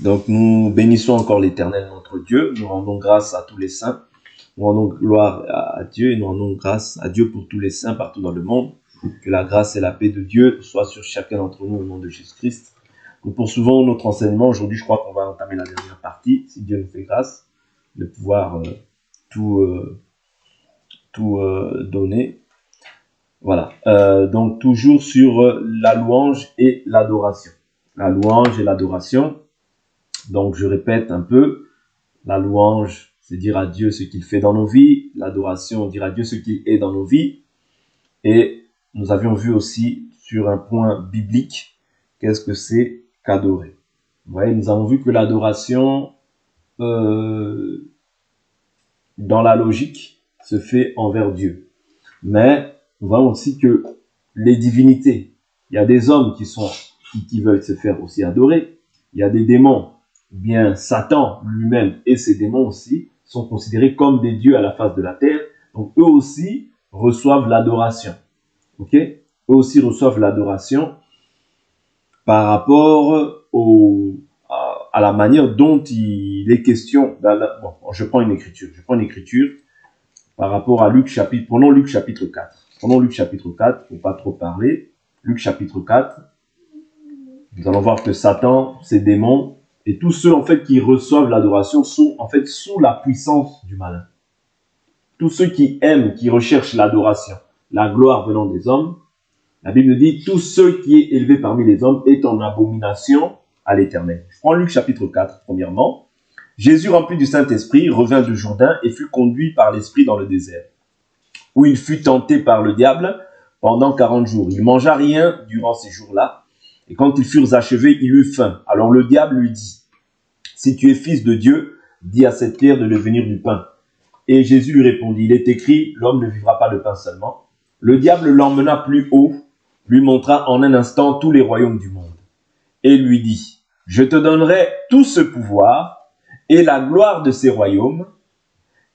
Donc nous bénissons encore l'Éternel notre Dieu, nous rendons grâce à tous les saints, nous rendons gloire à Dieu et nous rendons grâce à Dieu pour tous les saints partout dans le monde. Que la grâce et la paix de Dieu soient sur chacun d'entre nous au nom de Jésus-Christ. Nous poursuivons notre enseignement. Aujourd'hui, je crois qu'on va entamer la dernière partie, si Dieu nous fait grâce, de pouvoir tout donner. Voilà. Donc toujours sur la louange et l'adoration. La louange et l'adoration. Donc je répète un peu. La louange, c'est dire à Dieu ce qu'il fait dans nos vies. L'adoration, dire à Dieu ce qu'il est dans nos vies. Et nous avions vu aussi sur un point biblique, qu'est-ce que c'est qu'adorer. Vous voyez, nous avons vu que l'adoration, dans la logique, se fait envers Dieu. Mais nous voyons aussi que les divinités, il y a des hommes qui veulent se faire aussi adorer. Il y a des démons, bien Satan lui-même et ses démons aussi sont considérés comme des dieux à la face de la terre. Donc eux aussi reçoivent l'adoration. Ok? Eux aussi reçoivent l'adoration par rapport à la manière dont il est question. Bon, je prends une écriture par rapport à Luc chapitre. Prenons Luc chapitre 4. Prenons Luc chapitre 4, pour pas trop parler. Luc chapitre 4. Nous allons voir que Satan, ses démons, et tous ceux en fait qui reçoivent l'adoration sont en fait sous la puissance du malin. Tous ceux qui aiment, qui recherchent l'adoration, la gloire venant des hommes, la Bible dit, tout ce qui est élevé parmi les hommes est en abomination à l'Éternel. Je prends Luc chapitre 4, premièrement. Jésus, rempli du Saint-Esprit, revint du Jourdain et fut conduit par l'Esprit dans le désert, où il fut tenté par le diable pendant 40 jours. Il ne mangea rien durant ces jours-là, et quand ils furent achevés, il eut faim. Alors le diable lui dit, si tu es fils de Dieu, dis à cette pierre de devenir du pain. Et Jésus lui répondit, il est écrit, l'homme ne vivra pas de pain seulement. Le diable l'emmena plus haut, lui montra en un instant tous les royaumes du monde, et lui dit, je te donnerai tout ce pouvoir et la gloire de ces royaumes,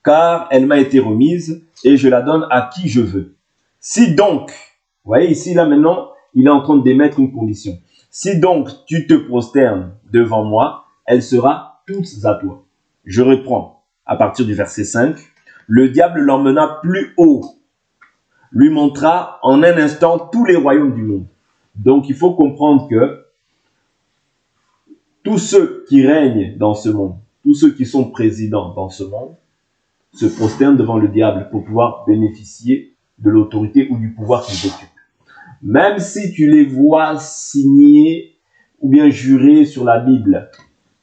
car elle m'a été remise, et je la donne à qui je veux. Si donc, vous voyez ici, là maintenant, il est en train d'émettre une condition. Si donc tu te prosternes devant moi, elle sera toute à toi. Je reprends à partir du verset 5. Le diable l'emmena plus haut, lui montra en un instant tous les royaumes du monde. Donc il faut comprendre que tous ceux qui règnent dans ce monde, tous ceux qui sont présidents dans ce monde, se prosternent devant le diable pour pouvoir bénéficier de l'autorité ou du pouvoir qu'ils occupent. Même si tu les vois signer ou bien jurer sur la Bible.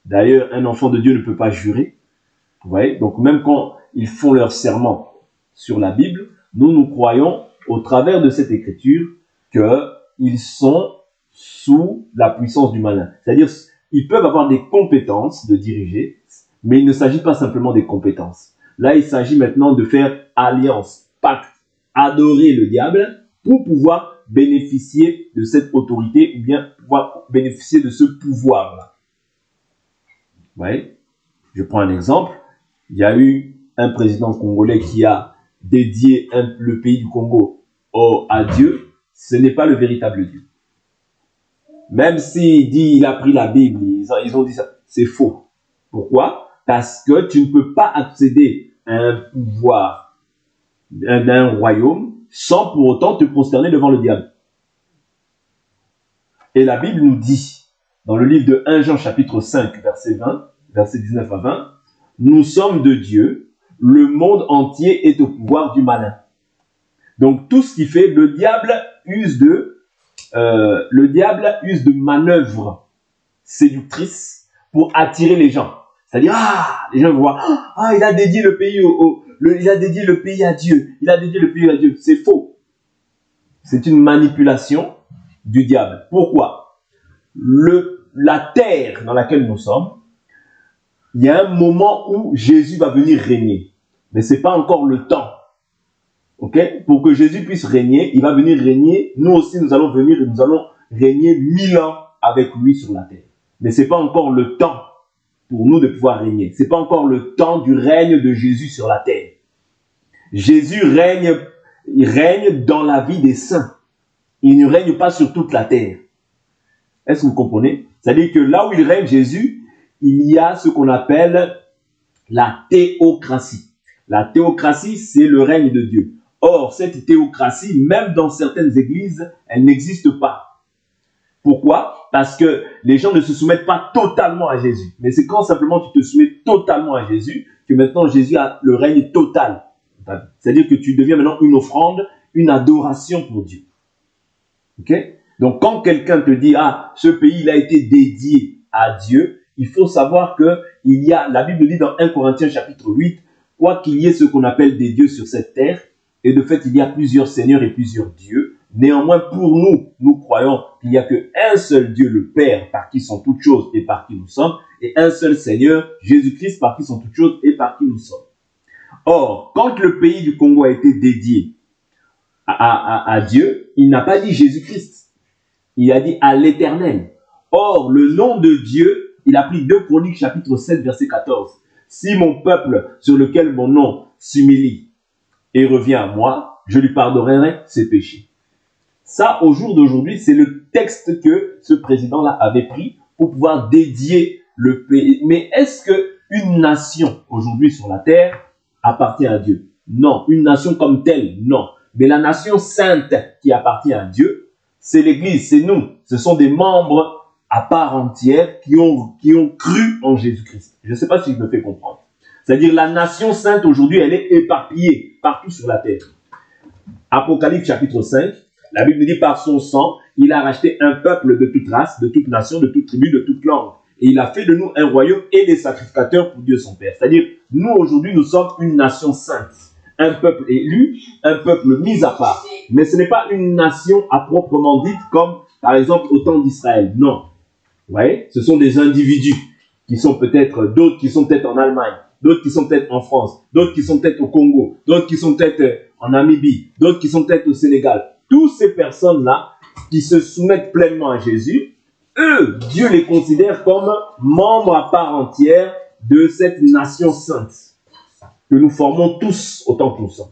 D'ailleurs, un enfant de Dieu ne peut pas jurer. Vous voyez? Donc même quand ils font leur serment sur la Bible, nous croyons au travers de cette écriture qu'ils sont sous la puissance du malin. C'est-à-dire, ils peuvent avoir des compétences de diriger, mais il ne s'agit pas simplement des compétences. Là, il s'agit maintenant de faire alliance, pacte, adorer le diable pour pouvoir bénéficier de cette autorité ou bien pouvoir bénéficier de ce pouvoir-là. Vous voyez? Je prends un exemple. Il y a eu un président congolais qui a dédié le pays du Congo à Dieu. Ce n'est pas le véritable Dieu. Même s'il dit il a pris la Bible, ils ont dit ça. C'est faux. Pourquoi? Parce que tu ne peux pas accéder à un pouvoir d'un royaume sans pour autant te prosterner devant le diable. Et la Bible nous dit, dans le livre de 1 Jean chapitre 5, verset 19 à 20, nous sommes de Dieu, le monde entier est au pouvoir du malin. Donc tout ce qui fait, le diable use de manœuvres séductrices pour attirer les gens. C'est-à-dire, les gens voient, il a dédié le pays il a dédié le pays à Dieu. Il a dédié le pays à Dieu. C'est faux. C'est une manipulation du diable. Pourquoi? La terre dans laquelle nous sommes, il y a un moment où Jésus va venir régner. Mais ce n'est pas encore le temps. Okay? Pour que Jésus puisse régner, il va venir régner. Nous aussi, nous allons venir et nous allons régner 1000 ans avec lui sur la terre. Mais ce n'est pas encore le temps pour nous de pouvoir régner. Ce n'est pas encore le temps du règne de Jésus sur la terre. Jésus règne, il règne dans la vie des saints. Il ne règne pas sur toute la terre. Est-ce que vous comprenez? C'est-à-dire que là où il règne, Jésus, il y a ce qu'on appelle la théocratie. La théocratie, c'est le règne de Dieu. Or, cette théocratie, même dans certaines églises, elle n'existe pas. Pourquoi? Parce que les gens ne se soumettent pas totalement à Jésus. Mais c'est quand simplement tu te soumets totalement à Jésus que maintenant Jésus a le règne total. C'est-à-dire que tu deviens maintenant une offrande, une adoration pour Dieu. Ok? Donc, quand quelqu'un te dit, ah, ce pays, il a été dédié à Dieu, il faut savoir que la Bible dit dans 1 Corinthiens chapitre 8, quoi qu'il y ait ce qu'on appelle des dieux sur cette terre, et de fait, il y a plusieurs seigneurs et plusieurs dieux. Néanmoins, pour nous, nous croyons qu'il n'y a qu'un seul Dieu, le Père, par qui sont toutes choses et par qui nous sommes, et un seul Seigneur, Jésus-Christ, par qui sont toutes choses et par qui nous sommes. Or, quand le pays du Congo a été dédié à Dieu, il n'a pas dit Jésus-Christ. Il a dit à l'Éternel. Or, le nom de Dieu, il applique 2 Chroniques chapitre 7 verset 14. Si mon peuple sur lequel mon nom s'humilie et revient à moi, je lui pardonnerai ses péchés. Ça, au jour d'aujourd'hui, c'est le texte que ce président-là avait pris pour pouvoir dédier le pays. Mais est-ce qu'une nation aujourd'hui sur la terre appartient à Dieu? Non. Une nation comme telle, non. Mais la nation sainte qui appartient à Dieu, c'est l'Église, c'est nous. Ce sont des membres à part entière qui ont cru en Jésus-Christ. Je ne sais pas si je me fais comprendre. C'est-à-dire la nation sainte aujourd'hui, elle est éparpillée partout sur la terre. Apocalypse chapitre 5, la Bible dit par son sang, il a racheté un peuple de toute race, de toute nation, de toute tribu, de toute langue. Et il a fait de nous un royaume et des sacrificateurs pour Dieu son Père. C'est-à-dire, nous aujourd'hui, nous sommes une nation sainte. Un peuple élu, un peuple mis à part. Mais ce n'est pas une nation à proprement dite comme, par exemple, au temps d'Israël. Non. Vous voyez? Ce sont des individus qui sont peut-être, d'autres qui sont peut-être en Allemagne, d'autres qui sont peut-être en France, d'autres qui sont peut-être au Congo, d'autres qui sont peut-être en Namibie, d'autres qui sont peut-être au Sénégal. Toutes ces personnes-là qui se soumettent pleinement à Jésus, eux, Dieu les considère comme membres à part entière de cette nation sainte que nous formons tous autant que nous sommes.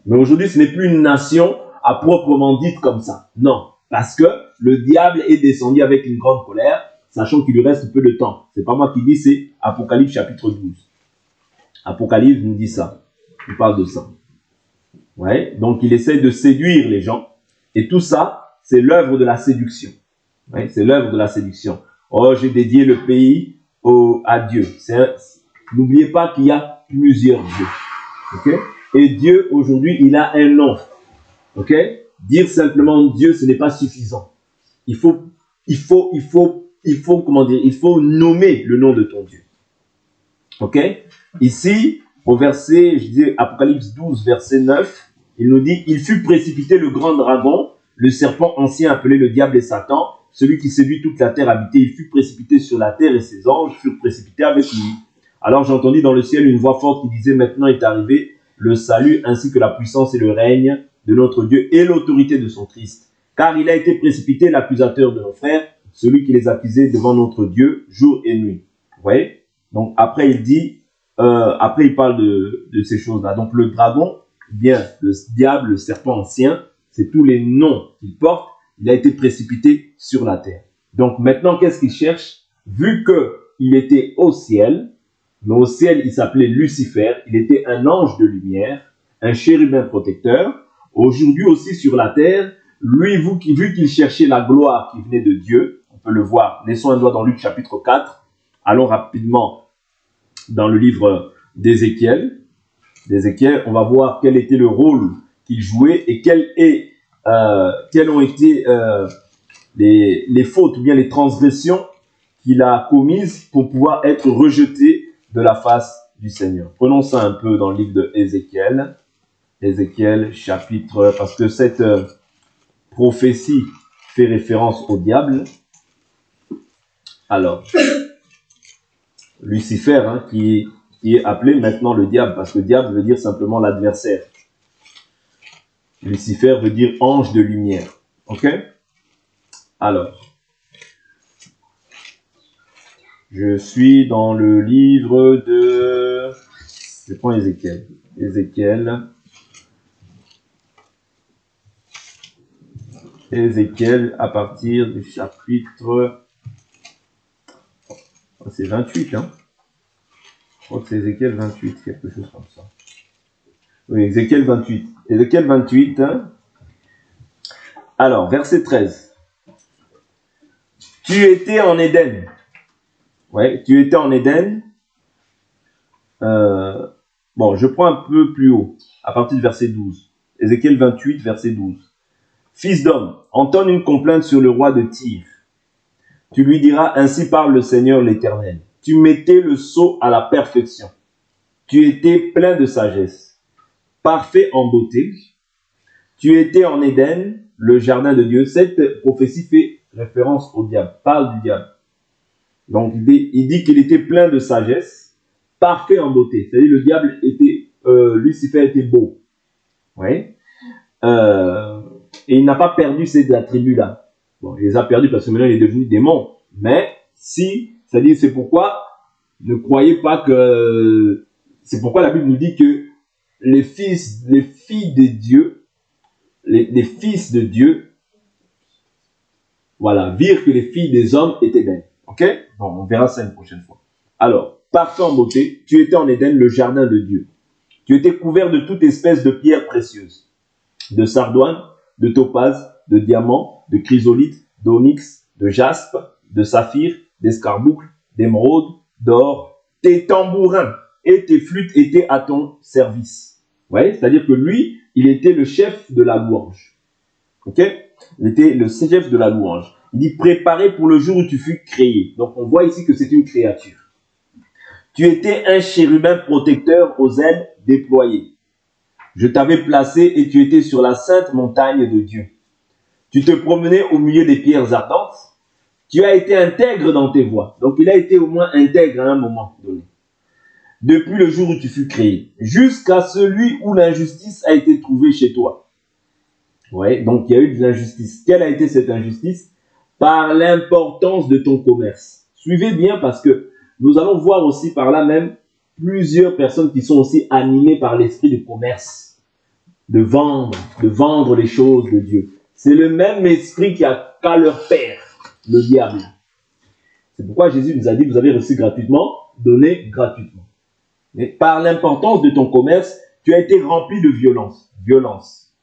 Mais aujourd'hui, ce n'est plus une nation à proprement dite comme ça. Non, parce que le diable est descendu avec une grande colère, sachant qu'il lui reste peu de temps. C'est pas moi qui dis, c'est Apocalypse chapitre 12. Apocalypse nous dit ça. Il parle de ça. Ouais, donc il essaie de séduire les gens. Et tout ça, c'est l'œuvre de la séduction. Ouais, c'est l'œuvre de la séduction. Oh, j'ai dédié le pays à Dieu. N'oubliez pas qu'il y a plusieurs dieux. Okay? Et Dieu, aujourd'hui, il a un nom. Okay? Dire simplement Dieu, ce n'est pas suffisant. Il faut nommer le nom de ton Dieu. Ok? Ici, au verset, je dis Apocalypse 12, verset 9, il nous dit, il fut précipité le grand dragon, le serpent ancien appelé le diable et Satan, celui qui séduit toute la terre habitée. Il fut précipité sur la terre et ses anges furent précipités avec lui. Alors j'entendis dans le ciel une voix forte qui disait, maintenant est arrivé le salut ainsi que la puissance et le règne de notre Dieu et l'autorité de son Christ. Car il a été précipité l'accusateur de nos frères, celui qui les accusait devant notre Dieu jour et nuit. Vous voyez? Donc après il dit, après il parle de ces choses-là. Donc le dragon, bien le diable, le serpent ancien, c'est tous les noms qu'il porte. Il a été précipité sur la terre. Donc maintenant qu'est-ce qu'il cherche? Vu qu'il était au ciel, mais au ciel il s'appelait Lucifer, il était un ange de lumière, un chérubin protecteur. Aujourd'hui aussi sur la terre, lui, vu qu'il cherchait la gloire qui venait de Dieu, on peut le voir, laissons un doigt dans Luc chapitre 4, allons rapidement dans le livre d'Ézéchiel. On va voir quel était le rôle qu'il jouait et quelles ont été les fautes ou bien les transgressions qu'il a commises pour pouvoir être rejeté de la face du Seigneur. Prenons ça un peu dans le livre d'Ézéchiel. Ézéchiel chapitre, parce que cette prophétie fait référence au diable. Alors, Lucifer, hein, qui est appelé maintenant le diable, parce que diable veut dire simplement l'adversaire. Lucifer veut dire ange de lumière. Ok? Alors, je suis dans le livre de... Je prends Ézéchiel. Ézéchiel à partir du chapitre C'est 28, hein. Je crois que c'est Ézéchiel 28, quelque chose comme ça. Oui, Ézéchiel 28. Ézéchiel 28, hein. Alors, verset 13. Tu étais en Éden. Ouais, tu étais en Éden. Bon, je prends un peu plus haut, à partir du verset 12. Ézéchiel 28, verset 12. Fils d'homme, entonne une complainte sur le roi de Tyr. Tu lui diras, ainsi parle le Seigneur l'Éternel. Tu mettais le sceau à la perfection. Tu étais plein de sagesse, parfait en beauté. Tu étais en Éden, le jardin de Dieu. Cette prophétie fait référence au diable, parle du diable. Donc, il dit qu'il était plein de sagesse, parfait en beauté. C'est-à-dire le diable était, Lucifer était beau. Oui. Et il n'a pas perdu ces attributs-là. Bon, il les a perdus parce que maintenant il est devenu démon. Mais si, c'est-à-dire c'est pourquoi ne croyez pas que... C'est pourquoi la Bible nous dit que les filles de Dieu, les fils de Dieu, voilà, virent que les filles des hommes étaient belles. Ok? Bon, on verra ça une prochaine fois. Alors, parfait en beauté, tu étais en Éden, le jardin de Dieu. Tu étais couvert de toute espèce de pierres précieuses, de sardoine, de topaze, de diamant, de chrysolite, d'onyx, de jaspe, de saphir, d'escarboucle, d'émeraude, d'or. Tes tambourins et tes flûtes étaient à ton service. Vous voyez? C'est-à-dire que lui, il était le chef de la louange. Ok? Il était le chef de la louange. Il dit préparé pour le jour où tu fus créé. Donc on voit ici que c'est une créature. Tu étais un chérubin protecteur aux ailes déployées. Je t'avais placé et tu étais sur la sainte montagne de Dieu. Tu te promenais au milieu des pierres ardentes. Tu as été intègre dans tes voies. Donc il a été au moins intègre à un moment donné. Depuis le jour où tu fus créé, jusqu'à celui où l'injustice a été trouvée chez toi. Ouais, donc il y a eu de l'injustice. Quelle a été cette injustice? Par l'importance de ton commerce. Suivez bien parce que nous allons voir aussi par là même plusieurs personnes qui sont aussi animées par l'esprit de commerce, de vendre les choses de Dieu. C'est le même esprit qu'a leur père, le diable. C'est pourquoi Jésus nous a dit, vous avez reçu gratuitement, donnez gratuitement. Mais par l'importance de ton commerce, tu as été rempli de violence. Violence.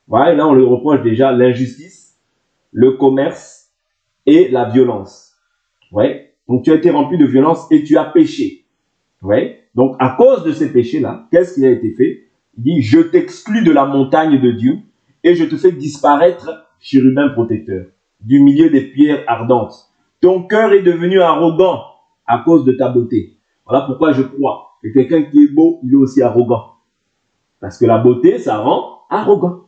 Voilà, là on le reproche déjà l'injustice, le commerce et la violence. Ouais. Donc tu as été rempli de violence et tu as péché. Ouais. Donc à cause de ces péchés-là, qu'est-ce qui a été fait? Il dit, je t'exclus de la montagne de Dieu et je te fais disparaître, chérubin protecteur, du milieu des pierres ardentes. Ton cœur est devenu arrogant à cause de ta beauté. Voilà pourquoi je crois que quelqu'un qui est beau, il est aussi arrogant. Parce que la beauté, ça rend arrogant.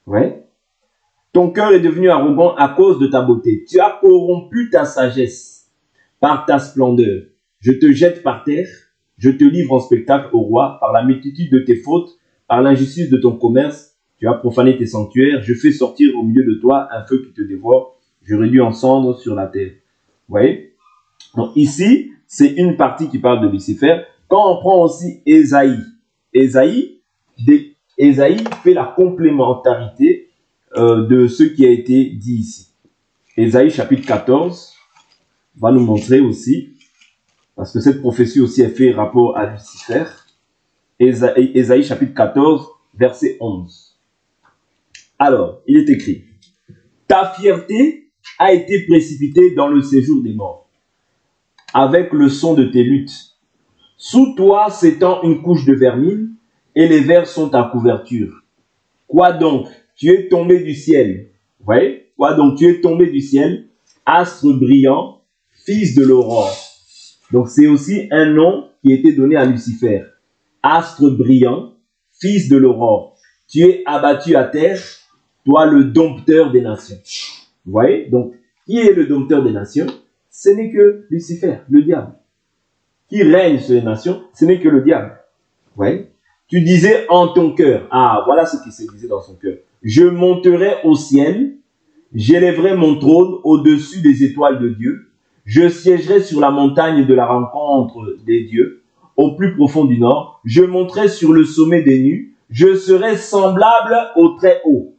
Ouais. Ton cœur est devenu arrogant à cause de ta beauté. Tu as corrompu ta sagesse par ta splendeur. Je te jette par terre, je te livre en spectacle au roi par la multitude de tes fautes, par l'injustice de ton commerce. Tu as profané tes sanctuaires, je fais sortir au milieu de toi un feu qui te dévore, je réduis en cendres sur la terre. Vous voyez? Donc ici, c'est une partie qui parle de Lucifer. Quand on prend aussi Ésaïe, Ésaïe fait la complémentarité de ce qui a été dit ici. Ésaïe chapitre 14 va nous montrer aussi, parce que cette prophétie aussi a fait rapport à Lucifer. Ésaïe chapitre 14, verset 11. Alors, il est écrit, ta fierté a été précipitée dans le séjour des morts, avec le son de tes luttes. Sous toi s'étend une couche de vermine, et les vers sont ta couverture. Quoi donc? Tu es tombé du ciel. Oui? Quoi donc? Tu es tombé du ciel, astre brillant, fils de l'aurore. Donc c'est aussi un nom qui a été donné à Lucifer. Astre brillant, fils de l'aurore. Tu es abattu à terre, toi le dompteur des nations. Vous voyez? Donc, qui est le dompteur des nations? Ce n'est que Lucifer, le diable. Qui règne sur les nations? Ce n'est que le diable. Vous voyez? Tu disais en ton cœur. Ah, voilà ce qui se disait dans son cœur. Je monterai au ciel, j'élèverai mon trône au-dessus des étoiles de Dieu. Je siégerai sur la montagne de la rencontre des dieux, au plus profond du nord. Je monterai sur le sommet des nues. Je serai semblable au très haut.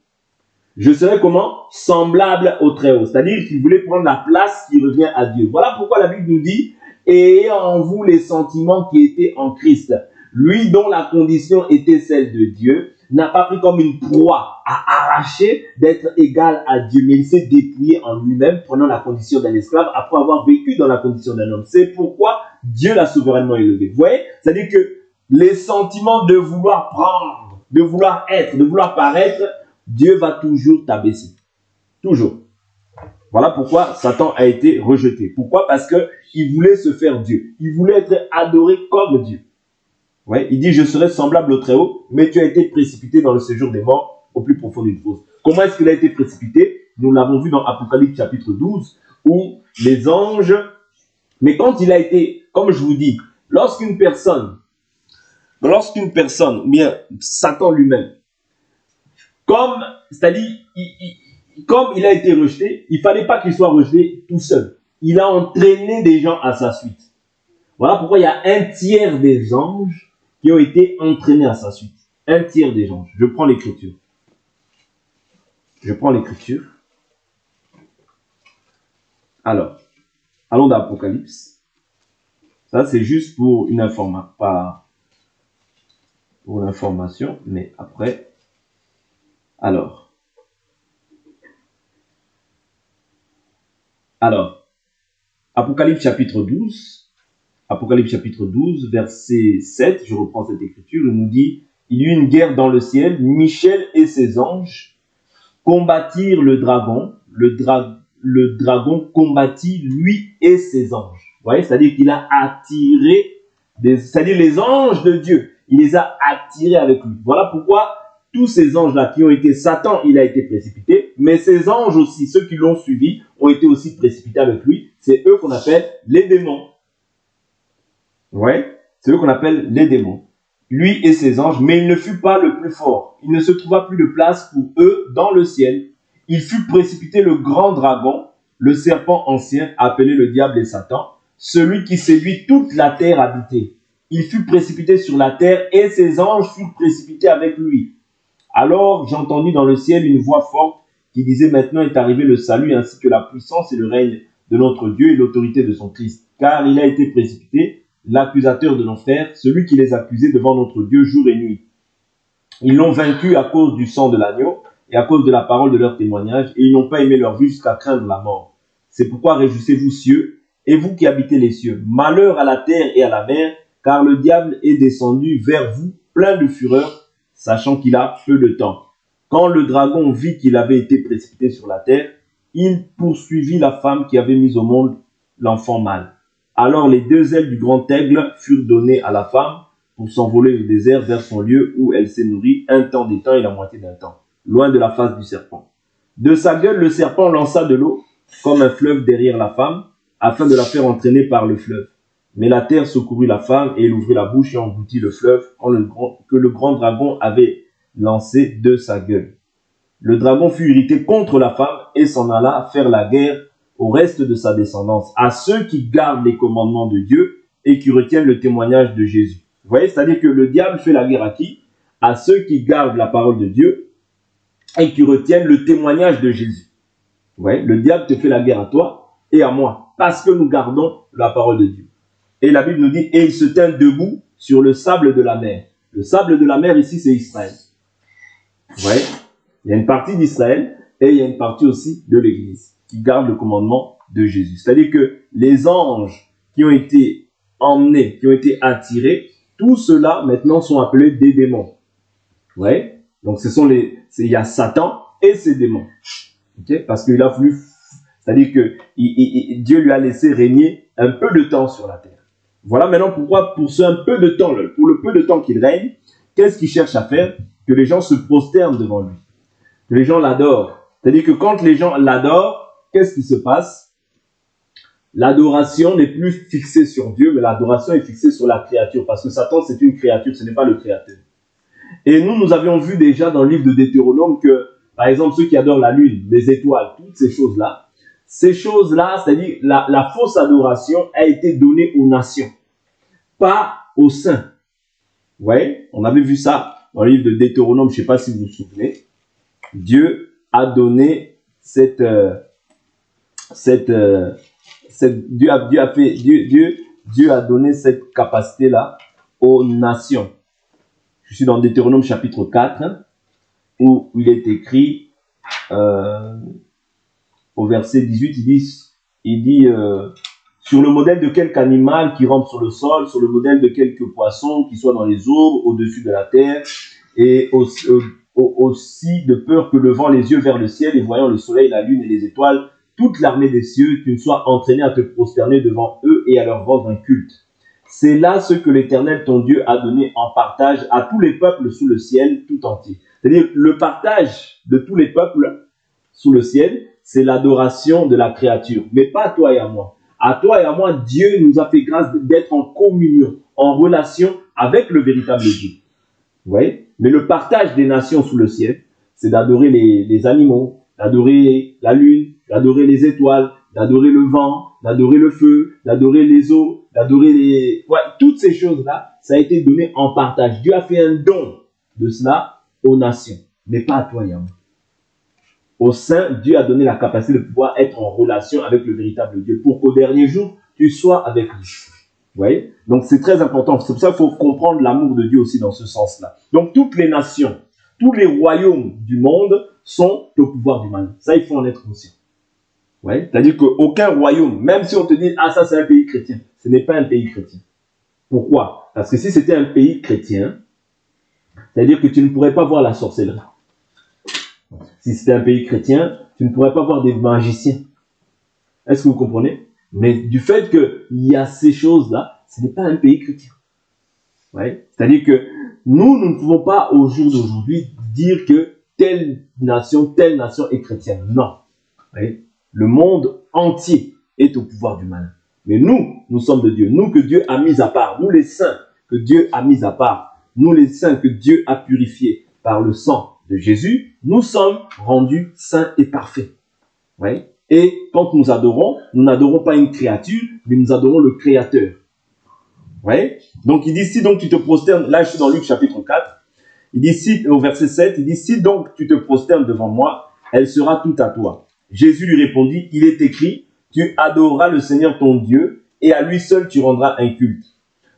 Je serai comment? Semblable au Très-Haut. C'est-à-dire qu'il voulait prendre la place qui revient à Dieu. Voilà pourquoi la Bible nous dit, ayez en vous les sentiments qui étaient en Christ. Lui dont la condition était celle de Dieu, n'a pas pris comme une proie à arracher d'être égal à Dieu, mais il s'est dépouillé en lui-même, prenant la condition d'un esclave après avoir vécu dans la condition d'un homme. C'est pourquoi Dieu l'a souverainement élevé. Vous voyez? C'est-à-dire que les sentiments de vouloir prendre, de vouloir être, de vouloir paraître, Dieu va toujours t'abaisser. Toujours. Voilà pourquoi Satan a été rejeté. Pourquoi? Parce qu'il voulait se faire Dieu. Il voulait être adoré comme Dieu. Ouais, il dit, je serai semblable au Très-Haut, mais tu as été précipité dans le séjour des morts au plus profond d'une fosse. Comment est-ce qu'il a été précipité? Nous l'avons vu dans Apocalypse chapitre 12, où les anges... Mais quand il a été, comme je vous dis, lorsqu'une personne, ou bien Satan lui-même, c'est-à-dire, comme il a été rejeté, il ne fallait pas qu'il soit rejeté tout seul. Il a entraîné des gens à sa suite. Voilà pourquoi il y a un tiers des anges qui ont été entraînés à sa suite. Un tiers des anges. Je prends l'écriture. Alors, allons dans Apocalypse. Ça, c'est juste pour une information, pas pour l'information, mais après. Alors, Apocalypse chapitre 12, verset 7, je reprends cette écriture, il nous dit, il y eut une guerre dans le ciel, Michel et ses anges combattirent le dragon, le dragon combattit lui et ses anges. Vous voyez, c'est-à-dire qu'il a attiré, c'est-à-dire les anges de Dieu, il les a attirés avec lui. Voilà pourquoi tous ces anges-là qui ont été, Satan, il a été précipité, mais ces anges aussi, ceux qui l'ont suivi, ont été aussi précipités avec lui. C'est eux qu'on appelle les démons. Ouais, c'est eux qu'on appelle les démons. Lui et ses anges, mais il ne fut pas le plus fort. Il ne se trouva plus de place pour eux dans le ciel. Il fut précipité le grand dragon, le serpent ancien, appelé le diable et Satan, celui qui séduit toute la terre habitée. Il fut précipité sur la terre et ses anges furent précipités avec lui. Alors j'entendis dans le ciel une voix forte qui disait, maintenant est arrivé le salut ainsi que la puissance et le règne de notre Dieu et l'autorité de son Christ. Car il a été précipité, l'accusateur de l'enfer, celui qui les accusait devant notre Dieu jour et nuit. Ils l'ont vaincu à cause du sang de l'agneau et à cause de la parole de leur témoignage, et ils n'ont pas aimé leur vie jusqu'à craindre la mort. C'est pourquoi réjouissez-vous cieux, et vous qui habitez les cieux. Malheur à la terre et à la mer, car le diable est descendu vers vous plein de fureur, sachant qu'il a peu de temps. Quand le dragon vit qu'il avait été précipité sur la terre, il poursuivit la femme qui avait mis au monde l'enfant mâle. Alors les deux ailes du grand aigle furent données à la femme pour s'envoler au désert vers son lieu où elle s'est nourrie un temps des temps et la moitié d'un temps, loin de la face du serpent. De sa gueule, le serpent lança de l'eau comme un fleuve derrière la femme, afin de la faire entraîner par le fleuve. Mais la terre secourut la femme et elle ouvrit la bouche et engloutit le fleuve que le grand dragon avait lancé de sa gueule. Le dragon fut irrité contre la femme et s'en alla faire la guerre au reste de sa descendance, à ceux qui gardent les commandements de Dieu et qui retiennent le témoignage de Jésus. Vous voyez, c'est-à-dire que le diable fait la guerre à qui? À ceux qui gardent la parole de Dieu et qui retiennent le témoignage de Jésus. Vous voyez, le diable te fait la guerre à toi et à moi, parce que nous gardons la parole de Dieu. Et la Bible nous dit, et il se tint debout sur le sable de la mer. Le sable de la mer ici, c'est Israël. Vous voyez, il y a une partie d'Israël et il y a une partie aussi de l'Église qui garde le commandement de Jésus. C'est-à-dire que les anges qui ont été emmenés, qui ont été attirés, tous ceux-là maintenant sont appelés des démons. Vous voyez, donc il y a Satan et ses démons. Okay? Parce qu'il a voulu, c'est-à-dire que Dieu lui a laissé régner un peu de temps sur la terre. Voilà maintenant pourquoi, pour ce un peu de temps, pour le peu de temps qu'il règne, qu'est-ce qu'il cherche à faire? Que les gens se prosternent devant lui, que les gens l'adorent. C'est-à-dire que quand les gens l'adorent, qu'est-ce qui se passe? L'adoration n'est plus fixée sur Dieu, mais l'adoration est fixée sur la créature, parce que Satan, c'est une créature, ce n'est pas le créateur. Et nous avions vu déjà dans le livre de Deutéronome que, par exemple, ceux qui adorent la lune, les étoiles, toutes ces choses-là, c'est-à-dire la fausse adoration a été donnée aux nations, pas aux saints. Vous voyez, on avait vu ça dans le livre de Deutéronome, je ne sais pas si vous vous souvenez. Dieu a donné Dieu a donné cette capacité-là aux nations. Je suis dans Deutéronome chapitre 4, où il est écrit, au verset 18, il dit sur le modèle de quelque animal qui rampe sur le sol, sur le modèle de quelque poisson qui soit dans les eaux, au-dessus de la terre, et aussi de peur que levant les yeux vers le ciel et voyant le soleil, la lune et les étoiles, toute l'armée des cieux, tu ne sois entraîné à te prosterner devant eux et à leur rendre un culte. C'est là ce que l'Éternel, ton Dieu, a donné en partage à tous les peuples sous le ciel tout entier. C'est-à-dire, le partage de tous les peuples sous le ciel, c'est l'adoration de la créature, mais pas à toi et à moi. À toi et à moi, Dieu nous a fait grâce d'être en communion, en relation avec le véritable Dieu. Vous voyez? Mais le partage des nations sous le ciel, c'est d'adorer les animaux, d'adorer la lune, d'adorer les étoiles, d'adorer le vent, d'adorer le feu, d'adorer les eaux, d'adorer les... Ouais, toutes ces choses-là, ça a été donné en partage. Dieu a fait un don de cela aux nations, mais pas à toi et à moi. Au sein, Dieu a donné la capacité de pouvoir être en relation avec le véritable Dieu pour qu'au dernier jour, tu sois avec lui. Vous voyez? Donc, c'est très important. C'est pour ça qu'il faut comprendre l'amour de Dieu aussi dans ce sens-là. Donc, toutes les nations, tous les royaumes du monde sont au pouvoir du mal. Ça, il faut en être conscient. Vous voyez? C'est-à-dire qu'aucun royaume, même si on te dit « Ah, ça, c'est un pays chrétien », ce n'est pas un pays chrétien. Pourquoi? Parce que si c'était un pays chrétien, c'est-à-dire que tu ne pourrais pas voir la sorcellerie. Si c'était un pays chrétien, tu ne pourrais pas voir des magiciens. Est-ce que vous comprenez? Mais du fait qu'il y a ces choses-là, ce n'est pas un pays chrétien. Ouais. C'est-à-dire que nous ne pouvons pas au jour d'aujourd'hui dire que telle nation est chrétienne. Non. Ouais. Le monde entier est au pouvoir du mal. Mais nous sommes de Dieu. Nous que Dieu a mis à part. Nous les saints que Dieu a mis à part. Nous les saints que Dieu a purifiés par le sang de Jésus, nous sommes rendus saints et parfaits. Ouais. Et quand nous n'adorons pas une créature, mais nous adorons le Créateur. Ouais. Donc il dit, si donc tu te prosternes, là je suis dans Luc chapitre 4, il dit, si, au verset 7, il dit, si donc tu te prosternes devant moi, elle sera toute à toi. Jésus lui répondit, il est écrit, tu adoreras le Seigneur ton Dieu, et à lui seul tu rendras un culte.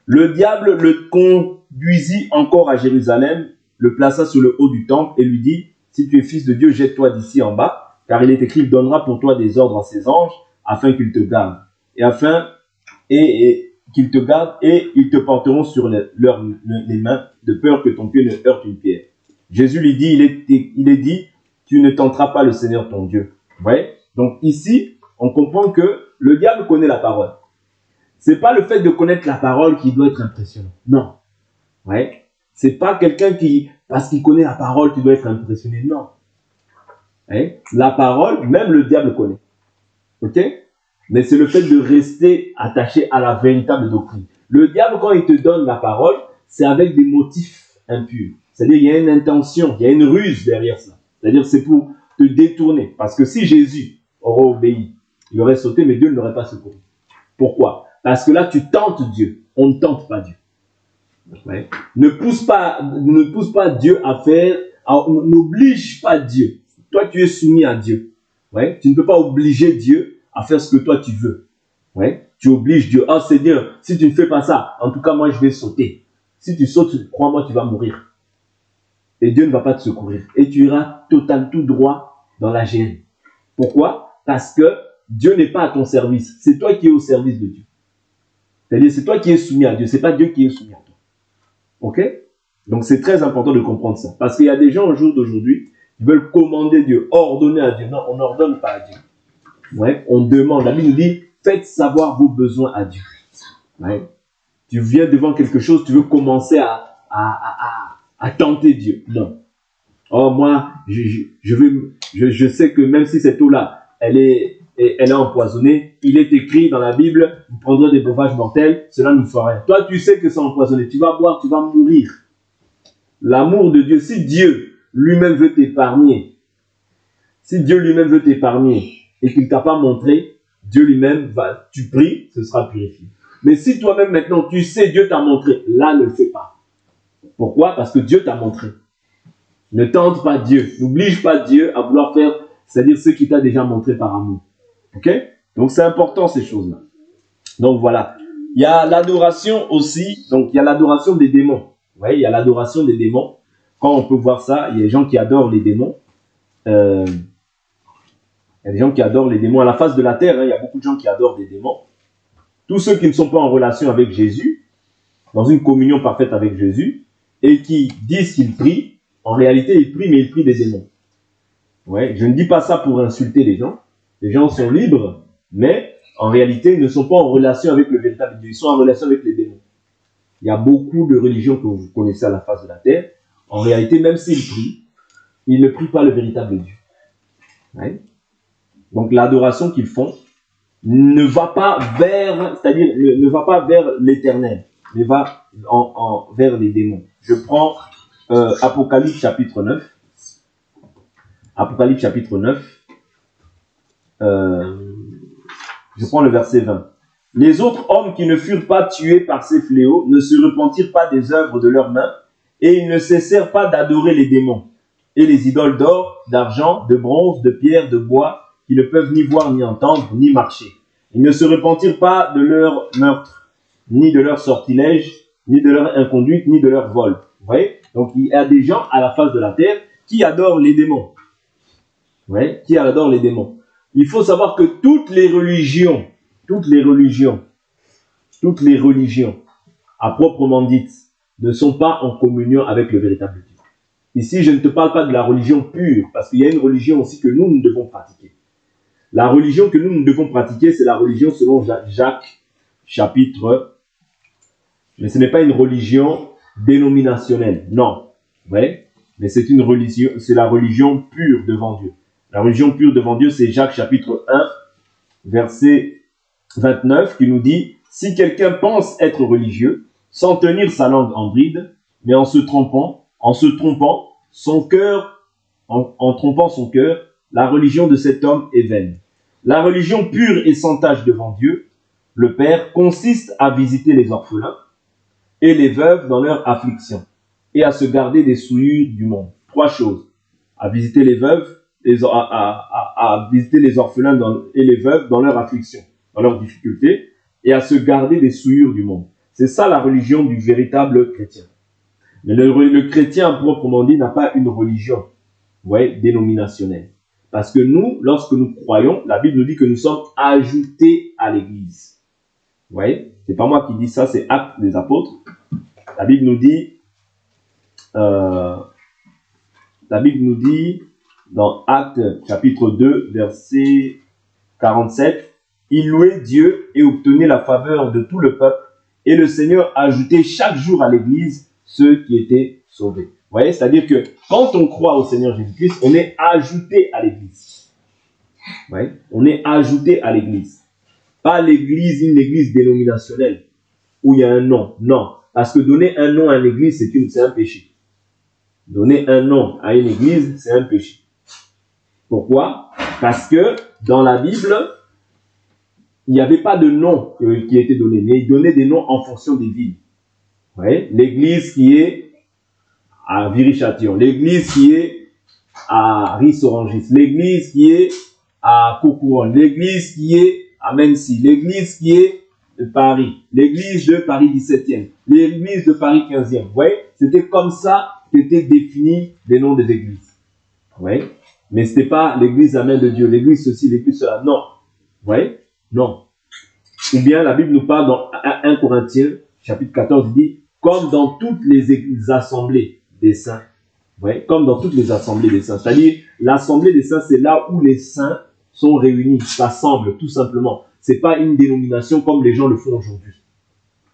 Le diable le conduisit encore à Jérusalem, le plaça sur le haut du temple et lui dit, si tu es fils de Dieu, jette-toi d'ici en bas, car il est écrit, il donnera pour toi des ordres à ses anges, afin qu'ils te gardent. Qu'ils te gardent et ils te porteront sur les mains, de peur que ton pied ne heurte une pierre. Jésus lui dit, il est dit, tu ne tenteras pas le Seigneur ton Dieu. Vous voyez? Donc ici, on comprend que le diable connaît la parole. C'est pas le fait de connaître la parole qui doit être impressionnant. Non. Ouais. C'est pas quelqu'un qui, parce qu'il connaît la parole, qui doit être impressionné. Non. Ouais. La parole, même le diable connaît. Ok? Mais c'est le fait de rester attaché à la véritable doctrine. Le diable, quand il te donne la parole, c'est avec des motifs impurs. C'est-à-dire, il y a une intention, il y a une ruse derrière ça. C'est-à-dire, c'est pour te détourner. Parce que si Jésus aurait obéi, il aurait sauté, mais Dieu ne l'aurait pas secouru. Pourquoi? Parce que là, tu tentes Dieu. On ne tente pas Dieu. Ouais. Ne pousse pas Dieu à faire, n'oblige pas Dieu. Toi, tu es soumis à Dieu. Ouais. Tu ne peux pas obliger Dieu à faire ce que toi tu veux. Ouais. Tu obliges Dieu. Oh Seigneur, si tu ne fais pas ça, en tout cas, moi, je vais sauter. Si tu sautes, crois-moi, tu vas mourir. Et Dieu ne va pas te secourir. Et tu iras tout droit dans la géhenne. Pourquoi? Parce que Dieu n'est pas à ton service. C'est toi qui es au service de Dieu. C'est-à-dire, c'est toi qui es soumis à Dieu. C'est pas Dieu qui est soumis à toi. Ok? Donc, c'est très important de comprendre ça. Parce qu'il y a des gens au jour d'aujourd'hui qui veulent commander Dieu, ordonner à Dieu. Non, on n'ordonne pas à Dieu. Ouais, on demande. La Bible nous dit, faites savoir vos besoins à Dieu. Ouais. Tu viens devant quelque chose, tu veux commencer à tenter Dieu. Non. Oh, moi, je sais que même si cette eau-là, elle est empoisonnée, il est écrit dans la Bible, vous prendrez des breuvages mortels, cela ne fera rien. Toi, tu sais que c'est empoisonné. Tu vas boire, tu vas mourir. L'amour de Dieu, si Dieu lui-même veut t'épargner, et qu'il ne t'a pas montré, Dieu lui-même tu pries, ce sera purifié. Mais si toi-même maintenant, tu sais, Dieu t'a montré, là, ne le fais pas. Pourquoi? Parce que Dieu t'a montré. Ne tente pas Dieu. N'oblige pas Dieu à vouloir faire, c'est-à-dire ce qu'il t'a déjà montré par amour. Ok? Donc c'est important ces choses-là. Donc voilà. Il y a l'adoration aussi. Donc il y a l'adoration des démons. Vous voyez, il y a l'adoration des démons. Quand on peut voir ça, il y a des gens qui adorent les démons. Il y a des gens qui adorent les démons à la face de la terre. Hein, il y a beaucoup de gens qui adorent des démons. Tous ceux qui ne sont pas en relation avec Jésus, dans une communion parfaite avec Jésus, et qui disent qu'ils prient, en réalité, ils prient, mais ils prient des démons. Ouais, je ne dis pas ça pour insulter les gens. Les gens sont libres, mais en réalité, ils ne sont pas en relation avec le véritable Dieu. Ils sont en relation avec les démons. Il y a beaucoup de religions que vous connaissez à la face de la terre. En réalité, même s'ils prient, ils ne prient pas le véritable Dieu. Ouais. Donc l'adoration qu'ils font ne va pas vers, c'est-à-dire ne va pas vers l'éternel, mais va vers les démons. Je prends Apocalypse chapitre 9. Apocalypse chapitre 9. Je prends le verset 20. Les autres hommes qui ne furent pas tués par ces fléaux ne se repentirent pas des œuvres de leurs mains, et ils ne cessèrent pas d'adorer les démons et les idoles d'or, d'argent, de bronze, de pierre, de bois, qui ne peuvent ni voir, ni entendre, ni marcher. Ils ne se repentirent pas de leur meurtre, ni de leur sortilège, ni de leur inconduite, ni de leur vol. Vous voyez? Donc il y a des gens à la face de la terre qui adorent les démons. Vous voyez? Qui adorent les démons. Il faut savoir que toutes les religions, à proprement dites, ne sont pas en communion avec le véritable Dieu. Ici, je ne te parle pas de la religion pure, parce qu'il y a une religion aussi que nous devons pratiquer. La religion que nous devons pratiquer, c'est la religion selon Jacques, chapitre. Mais ce n'est pas une religion dénominationnelle, non. Vous voyez? Mais c'est une religion, c'est la religion pure devant Dieu. La religion pure devant Dieu, c'est Jacques, chapitre 1, verset 29, qui nous dit « Si quelqu'un pense être religieux, sans tenir sa langue en bride, mais en trompant son cœur, en trompant son cœur, la religion de cet homme est vaine. La religion pure et sans tache devant Dieu, le Père, consiste à visiter les orphelins et les veuves dans leur affliction, et à se garder des souillures du monde. 3 choses. À visiter les veuves, à visiter les orphelins et les veuves dans leur affliction, dans leurs difficultés, et à se garder des souillures du monde. C'est ça la religion du véritable chrétien. Mais le chrétien, proprement dit, n'a pas une religion, dénominationnelle. Parce que nous, lorsque nous croyons, la Bible nous dit que nous sommes ajoutés à l'Église. Vous voyez? C'est pas moi qui dis ça, c'est Actes des Apôtres. La Bible nous dit dans Actes chapitre 2, verset 47, « Il louait Dieu et obtenait la faveur de tout le peuple, et le Seigneur ajoutait chaque jour à l'Église ceux qui étaient sauvés. » Vous voyez, c'est-à-dire que quand on croit au Seigneur Jésus-Christ, on est ajouté à l'Église. Vous voyez, on est ajouté à l'Église. Pas l'Église, une Église dénominationnelle, où il y a un nom. Non, parce que donner un nom à une Église, c'est un péché. Donner un nom à une Église, c'est un péché. Pourquoi? Parce que dans la Bible, il n'y avait pas de nom qui était donné, mais il donnait des noms en fonction des villes. Vous voyez, l'église qui est à Viry-Châtillon, l'église qui est à Ris-Orangis, l'église qui est à Cocourone, l'église qui est à Mency, l'église qui est de Paris, l'église de Paris 17e, l'église de Paris 15e. Vous voyez, c'était comme ça qu'étaient définis les noms des églises. Vous voyez, mais ce n'était pas l'église à main de Dieu, l'église ceci, l'église cela. Non. Vous voyez, non. Ou bien la Bible nous parle dans 1 Corinthiens, chapitre 14, il dit, comme dans toutes les assemblées des saints. Vous voyez, comme dans toutes les assemblées des saints. C'est-à-dire, l'assemblée des saints, c'est là où les saints sont réunis, s'assemblent, tout simplement. Ce n'est pas une dénomination comme les gens le font aujourd'hui.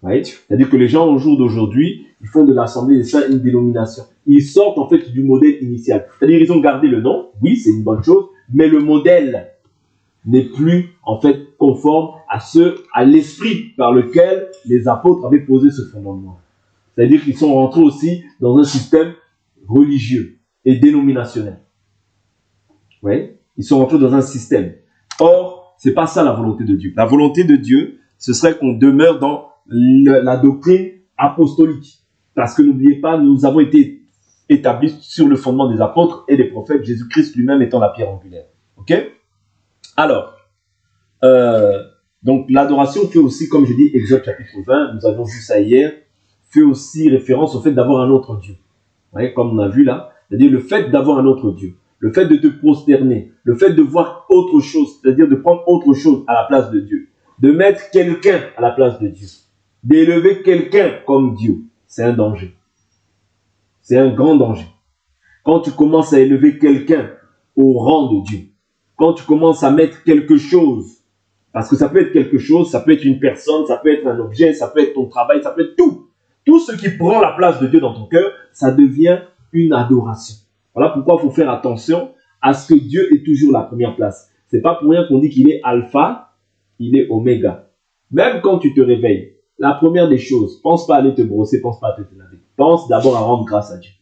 Vous voyez, c'est-à-dire que les gens, au jour d'aujourd'hui, ils font de l'assemblée des saints une dénomination. Ils sortent, en fait, du modèle initial. C'est-à-dire, ils ont gardé le nom. Oui, c'est une bonne chose. Mais le modèle n'est plus, en fait, conforme à l'esprit par lequel les apôtres avaient posé ce fondement. C'est-à-dire qu'ils sont rentrés aussi dans un système religieux et dénominationnel. Vous voyez? Ils sont rentrés dans un système. Or, c'est pas ça la volonté de Dieu. La volonté de Dieu, ce serait qu'on demeure dans la doctrine apostolique. Parce que n'oubliez pas, nous avons été établi sur le fondement des apôtres et des prophètes, Jésus-Christ lui-même étant la pierre angulaire. Ok? Alors, donc l'adoration fait aussi, comme je dis, Exode chapitre 20, nous avons vu ça hier, fait aussi référence au fait d'avoir un autre Dieu. Vous voyez, comme on a vu là, c'est-à-dire le fait d'avoir un autre Dieu, le fait de te prosterner, le fait de voir autre chose, c'est-à-dire de prendre autre chose à la place de Dieu, de mettre quelqu'un à la place de Dieu, d'élever quelqu'un comme Dieu, c'est un danger. C'est un grand danger. Quand tu commences à élever quelqu'un au rang de Dieu, quand tu commences à mettre quelque chose, parce que ça peut être quelque chose, ça peut être une personne, ça peut être un objet, ça peut être ton travail, ça peut être tout. Tout ce qui prend la place de Dieu dans ton cœur, ça devient une adoration. Voilà pourquoi il faut faire attention à ce que Dieu ait toujours la première place. Ce n'est pas pour rien qu'on dit qu'il est alpha, il est oméga. Même quand tu te réveilles, la première des choses, pense pas à aller te brosser, pense pas à te laver. Pense d'abord à rendre grâce à Dieu.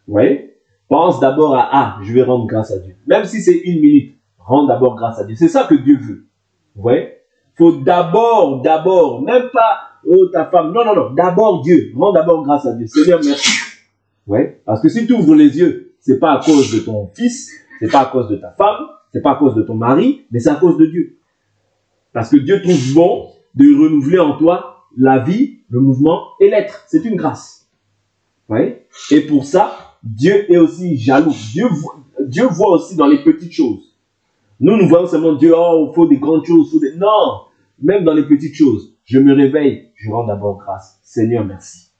Vous voyez? Pense d'abord à je vais rendre grâce à Dieu. Même si c'est 1 minute, rends d'abord grâce à Dieu. C'est ça que Dieu veut. Vous voyez? Il faut d'abord, même pas ta femme. Non. D'abord Dieu. Rends d'abord grâce à Dieu. Seigneur, merci. Vous voyez? Parce que si tu ouvres les yeux, c'est pas à cause de ton fils, c'est pas à cause de ta femme, c'est pas à cause de ton mari, mais c'est à cause de Dieu. Parce que Dieu trouve bon de renouveler en toi la vie, le mouvement et l'être. C'est une grâce. Vous voyez? Et pour ça, Dieu est aussi jaloux. Dieu voit aussi dans les petites choses. Nous voyons seulement Dieu, il faut des grandes choses. Non, même dans les petites choses. Je me réveille, je rends d'abord grâce. Seigneur, merci.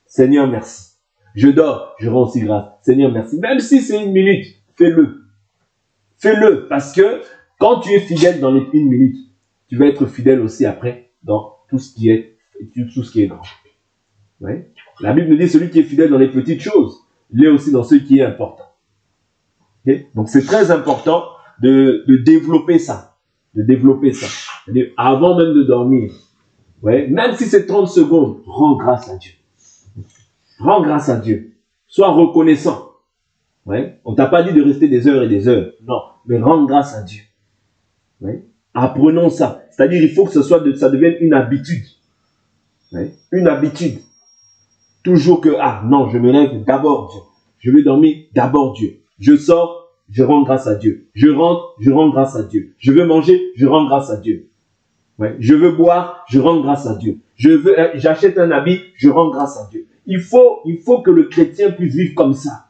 Seigneur, merci. Je dors, je rends aussi grâce. Seigneur, merci. Même si c'est 1 minute, fais-le. Fais-le, parce que quand tu es fidèle dans les 1 minute, tu vas être fidèle aussi après dans tout ce qui est grand. Ouais. La Bible nous dit, celui qui est fidèle dans les petites choses, il est aussi dans ce qui est important. Okay? Donc c'est très important de développer ça. C'est-à-dire, avant même de dormir, ouais, même si c'est 30 secondes, rends grâce à Dieu. Rends grâce à Dieu. Sois reconnaissant. Ouais. On ne t'a pas dit de rester des heures et des heures. Non, mais rends grâce à Dieu. Ouais. Apprenons ça. C'est-à-dire, il faut que ça devienne une habitude. Ouais. Une habitude. Toujours que, non, je me lève d'abord Dieu. Je vais dormir d'abord Dieu. Je sors, je rends grâce à Dieu. Je rentre, je rends grâce à Dieu. Je veux manger, je rends grâce à Dieu. Ouais. Je veux boire, je rends grâce à Dieu. J'achète un habit, je rends grâce à Dieu. Il faut que le chrétien puisse vivre comme ça.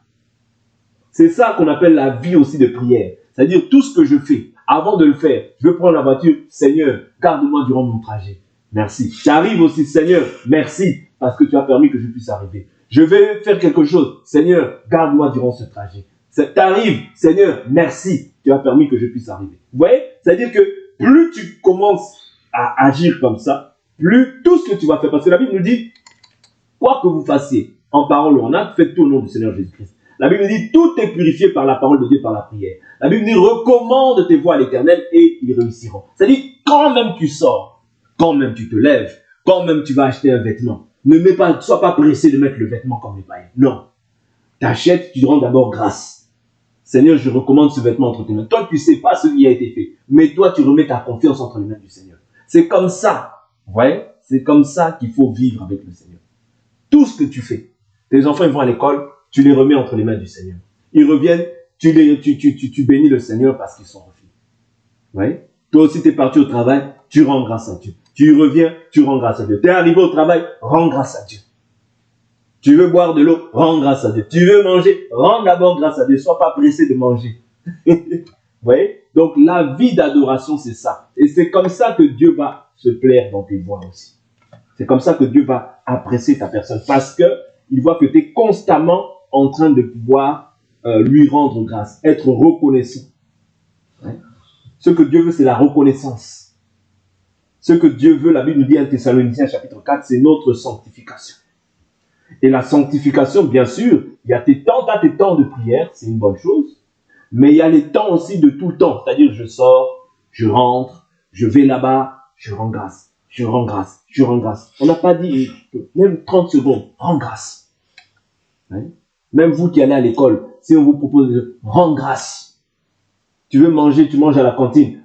C'est ça qu'on appelle la vie aussi de prière. C'est-à-dire tout ce que je fais, avant de le faire, je veux prendre la voiture, Seigneur, garde-moi durant mon trajet. Merci. J'arrive aussi, Seigneur, merci, parce que tu as permis que je puisse arriver. Je vais faire quelque chose, Seigneur, garde-moi durant ce trajet. T'arrives, Seigneur, merci, tu as permis que je puisse arriver. Vous voyez? C'est-à-dire que plus tu commences à agir comme ça, plus tout ce que tu vas faire, parce que la Bible nous dit, quoi que vous fassiez, en parole ou en acte, faites tout au nom du Seigneur Jésus-Christ. La Bible dit, tout est purifié par la parole de Dieu, par la prière. La Bible dit, recommande tes voies à l'Éternel et ils réussiront. C'est-à-dire, quand même tu sors, quand même tu te lèves, quand même tu vas acheter un vêtement, ne sois pas pressé de mettre le vêtement comme les païens. Non. T'achètes, tu rends d'abord grâce. Seigneur, je recommande ce vêtement entre tes mains. Toi, tu ne sais pas ce qui a été fait, mais toi, tu remets ta confiance entre les mains du Seigneur. C'est comme ça, vous voyez, c'est comme ça qu'il faut vivre avec le Seigneur. Tout ce que tu fais, tes enfants ils vont à l'école, tu les remets entre les mains du Seigneur. Ils reviennent, tu bénis le Seigneur parce qu'ils sont revenus. Vous voyez? Toi aussi, tu es parti au travail, tu rends grâce à Dieu. Tu reviens, tu rends grâce à Dieu. Tu es arrivé au travail, rends grâce à Dieu. Tu veux boire de l'eau, rends grâce à Dieu. Tu veux manger, rends d'abord grâce à Dieu. Sois pas pressé de manger. Vous voyez? Donc, la vie d'adoration, c'est ça. Et c'est comme ça que Dieu va se plaire dans tes voies aussi. C'est comme ça que Dieu va apprécier ta personne. Parce qu'il voit que tu es constamment en train de pouvoir lui rendre grâce. Être reconnaissant. Ouais. Ce que Dieu veut, c'est la reconnaissance. Ce que Dieu veut, la Bible nous dit en Thessaloniciens chapitre 4, c'est notre sanctification. Et la sanctification, bien sûr, il y a tes temps de prière, c'est une bonne chose. Mais il y a les temps aussi de tout le temps. C'est-à-dire, je sors, je rentre, je vais là-bas, je rends grâce. Je rends grâce, je rends grâce. On n'a pas dit, même 30 secondes, rends grâce. Hein? Même vous qui allez à l'école, si on vous propose de rends grâce. Tu veux manger, tu manges à la cantine.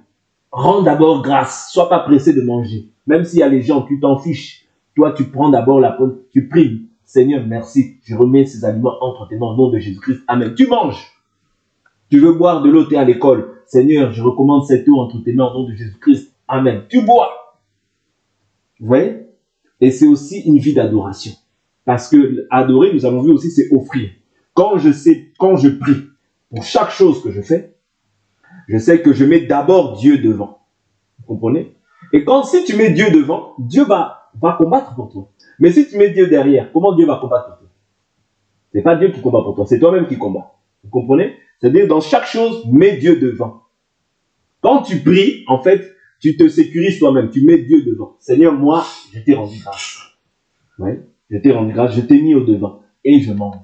Rends d'abord grâce. Sois pas pressé de manger. Même s'il y a les gens, tu t'en fiches. Toi, tu prends d'abord la peine, tu pries. Seigneur, merci, je remets ces aliments entre tes mains au nom de Jésus-Christ. Amen. Tu manges. Tu veux boire de l'eau, tu es à l'école. Seigneur, je recommande cette eau entre tes mains au nom de Jésus-Christ. Amen. Tu bois. Vous voyez? Et c'est aussi une vie d'adoration. Parce que adorer, nous avons vu aussi, c'est offrir. Quand je prie pour chaque chose que je fais, je sais que je mets d'abord Dieu devant. Vous comprenez? Et si tu mets Dieu devant, Dieu va combattre pour toi. Mais si tu mets Dieu derrière, comment Dieu va combattre pour toi? Ce n'est pas Dieu qui combat pour toi, c'est toi-même qui combat. Vous comprenez? C'est-à-dire, dans chaque chose, mets Dieu devant. Quand tu pries, en fait, tu te sécurises toi-même, tu mets Dieu devant. Seigneur, moi, je t'ai rendu grâce. Ouais, je t'ai rendu grâce, je t'ai mis au devant et je mange.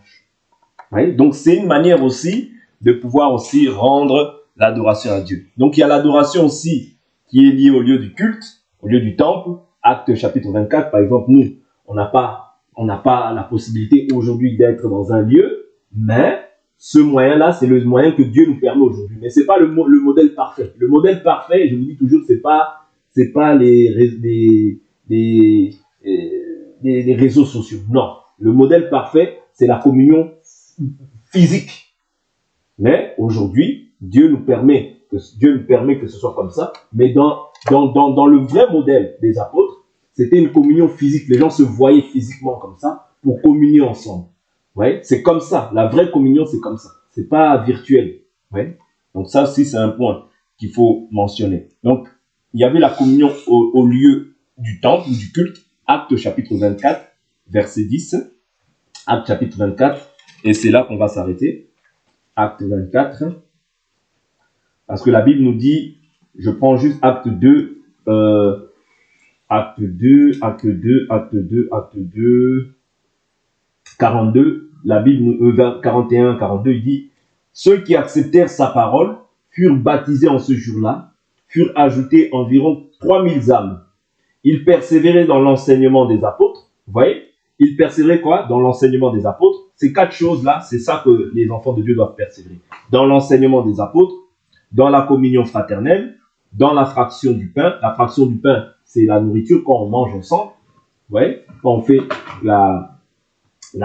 Ouais, donc, c'est une manière aussi de pouvoir aussi rendre l'adoration à Dieu. Donc, il y a l'adoration aussi qui est liée au lieu du culte, au lieu du temple. Acte chapitre 24, par exemple, nous, on n'a pas la possibilité aujourd'hui d'être dans un lieu, mais ce moyen-là, c'est le moyen que Dieu nous permet aujourd'hui. Mais ce n'est pas le modèle parfait. Le modèle parfait, je vous dis toujours, ce n'est pas les réseaux sociaux. Non. Le modèle parfait, c'est la communion physique. Mais aujourd'hui, Dieu nous permet que ce soit comme ça. Mais dans le vrai modèle des apôtres, c'était une communion physique. Les gens se voyaient physiquement comme ça pour communier ensemble. Ouais, c'est comme ça. La vraie communion, c'est comme ça. C'est pas virtuel. Ouais. Donc ça aussi, c'est un point qu'il faut mentionner. Donc, il y avait la communion au lieu du temple ou du culte. Acte chapitre 24, verset 10. Acte chapitre 24. Et c'est là qu'on va s'arrêter. Acte 24. Parce que la Bible nous dit, je prends juste acte 2, acte 2, 42, la Bible, 41, 42, il dit, ceux qui acceptèrent sa parole furent baptisés en ce jour-là, furent ajoutés environ 3000 âmes. Ils persévéraient dans l'enseignement des apôtres. Vous voyez? Ils persévéraient quoi? Dans l'enseignement des apôtres. Ces quatre choses-là, c'est ça que les enfants de Dieu doivent persévérer. Dans l'enseignement des apôtres, dans la communion fraternelle, dans la fraction du pain. La fraction du pain, c'est la nourriture quand on mange ensemble. Vous voyez? Quand on fait la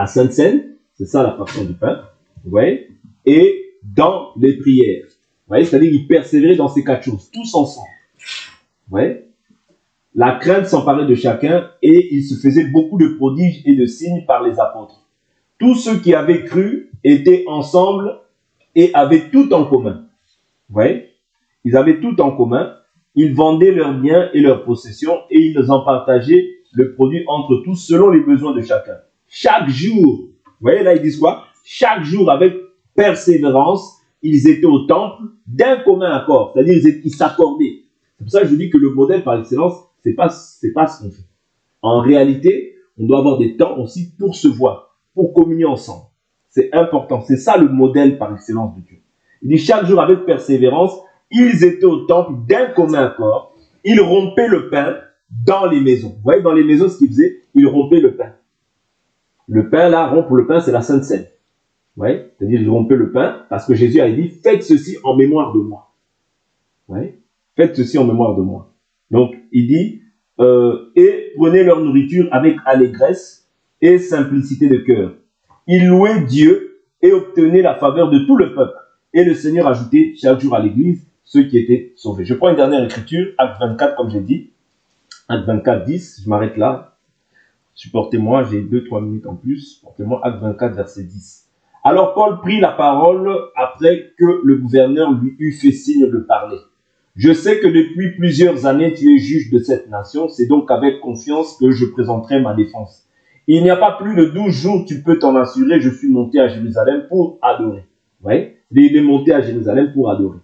Sainte Seine, c'est ça la fraction du pain. Vous voyez? Et dans les prières. Vous voyez? C'est-à-dire qu'ils persévéraient dans ces quatre choses, tous ensemble. Vous voyez? La crainte s'emparait de chacun et il se faisait beaucoup de prodiges et de signes par les apôtres. Tous ceux qui avaient cru étaient ensemble et avaient tout en commun. Vous voyez? Ils avaient tout en commun. Ils vendaient leurs biens et leurs possessions et ils en partageaient le produit entre tous selon les besoins de chacun. Chaque jour, vous voyez là ils disent quoi? Chaque jour avec persévérance, ils étaient au temple d'un commun accord. C'est-à-dire ils s'accordaient. C'est pour ça que je dis que le modèle par excellence, c'est pas ce qu'on fait. En réalité, on doit avoir des temps aussi pour se voir, pour communier ensemble. C'est important. C'est ça le modèle par excellence de Dieu. Il dit chaque jour avec persévérance, ils étaient au temple d'un commun accord. Ils rompaient le pain dans les maisons. Vous voyez, dans les maisons, ce qu'ils faisaient, ils rompaient le pain. Le pain, là, rompre le pain, c'est la Sainte Seine. Vous voyez? C'est-à-dire, ils rompaient le pain parce que Jésus a dit, faites ceci en mémoire de moi. Vous voyez? Faites ceci en mémoire de moi. Donc, il dit, et prenez leur nourriture avec allégresse et simplicité de cœur. Ils louaient Dieu et obtenaient la faveur de tout le peuple. Et le Seigneur ajoutait chaque jour à l'église ceux qui étaient sauvés. Je prends une dernière écriture, Acte 24, comme j'ai dit. Acte 24, 10, je m'arrête là. Supportez-moi, j'ai 2-3 minutes en plus. Supportez-moi, Acte 24, verset 10. Alors Paul prit la parole après que le gouverneur lui eut fait signe de parler. Je sais que depuis plusieurs années, tu es juge de cette nation. C'est donc avec confiance que je présenterai ma défense. Il n'y a pas plus de 12 jours, tu peux t'en assurer, je suis monté à Jérusalem pour adorer. Vous voyez? Il est monté à Jérusalem pour adorer.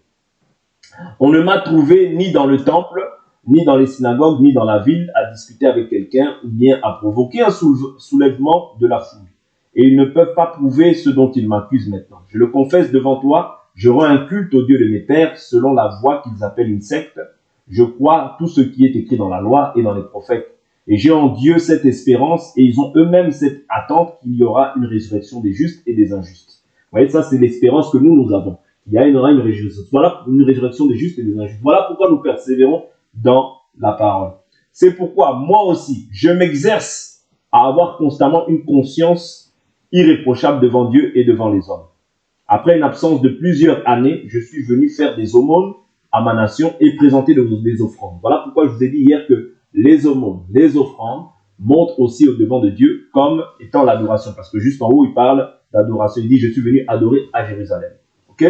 On ne m'a trouvé ni dans le temple, ni dans les synagogues, ni dans la ville à discuter avec quelqu'un ou bien à provoquer un soulèvement de la foule. Et ils ne peuvent pas prouver ce dont ils m'accusent maintenant. Je le confesse devant toi, je rends un culte au Dieu de mes pères selon la voie qu'ils appellent une secte. Je crois tout ce qui est écrit dans la loi et dans les prophètes. Et j'ai en Dieu cette espérance et ils ont eux-mêmes cette attente qu'il y aura une résurrection des justes et des injustes. Vous voyez, ça c'est l'espérance que nous avons. Il y aura une résurrection. Voilà une résurrection des justes et des injustes. Voilà pourquoi nous persévérons dans la parole. C'est pourquoi moi aussi, je m'exerce à avoir constamment une conscience irréprochable devant Dieu et devant les hommes. Après une absence de plusieurs années, je suis venu faire des aumônes à ma nation et présenter des offrandes. Voilà pourquoi je vous ai dit hier que les aumônes, les offrandes montrent aussi au devant de Dieu comme étant l'adoration. Parce que juste en haut, il parle d'adoration. Il dit, je suis venu adorer à Jérusalem. Ok?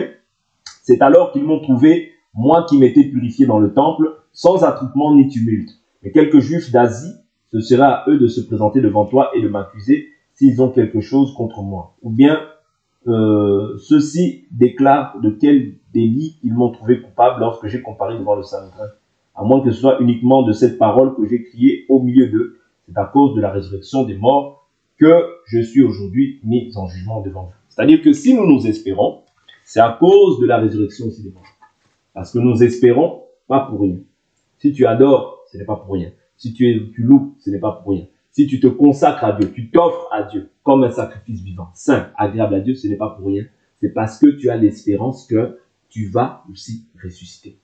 C'est alors qu'ils m'ont trouvé, moi qui m'étais purifié dans le temple, sans attroupement ni tumulte. Mais quelques juifs d'Asie, ce sera à eux de se présenter devant toi et de m'accuser s'ils ont quelque chose contre moi. Ou bien, ceux-ci déclarent de quel délit ils m'ont trouvé coupable lorsque j'ai comparé devant le Sanhédrin. À moins que ce soit uniquement de cette parole que j'ai crié au milieu d'eux. C'est à cause de la résurrection des morts que je suis aujourd'hui mis en jugement devant vous. C'est-à-dire que si nous nous espérons, c'est à cause de la résurrection aussi des morts. Parce que nous espérons, pas pour rien. Si tu adores, ce n'est pas pour rien. Si tu loues, ce n'est pas pour rien. Si tu te consacres à Dieu, tu t'offres à Dieu comme un sacrifice vivant, saint, agréable à Dieu, ce n'est pas pour rien. C'est parce que tu as l'espérance que tu vas aussi ressusciter.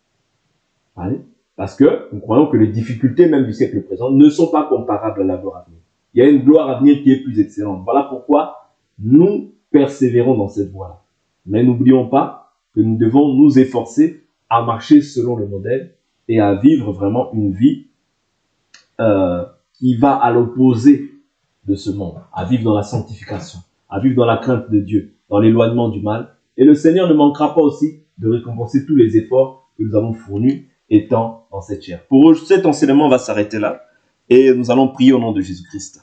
Allez? Parce que nous croyons que les difficultés même du siècle présent ne sont pas comparables à la gloire à venir. Il y a une gloire à venir qui est plus excellente. Voilà pourquoi nous persévérons dans cette voie-là. Mais n'oublions pas que nous devons nous efforcer à marcher selon le modèle et à vivre vraiment une vie qui va à l'opposé de ce monde, à vivre dans la sanctification, à vivre dans la crainte de Dieu, dans l'éloignement du mal. Et le Seigneur ne manquera pas aussi de récompenser tous les efforts que nous avons fournis étant dans cette chair. Pour eux, cet enseignement va s'arrêter là et nous allons prier au nom de Jésus-Christ.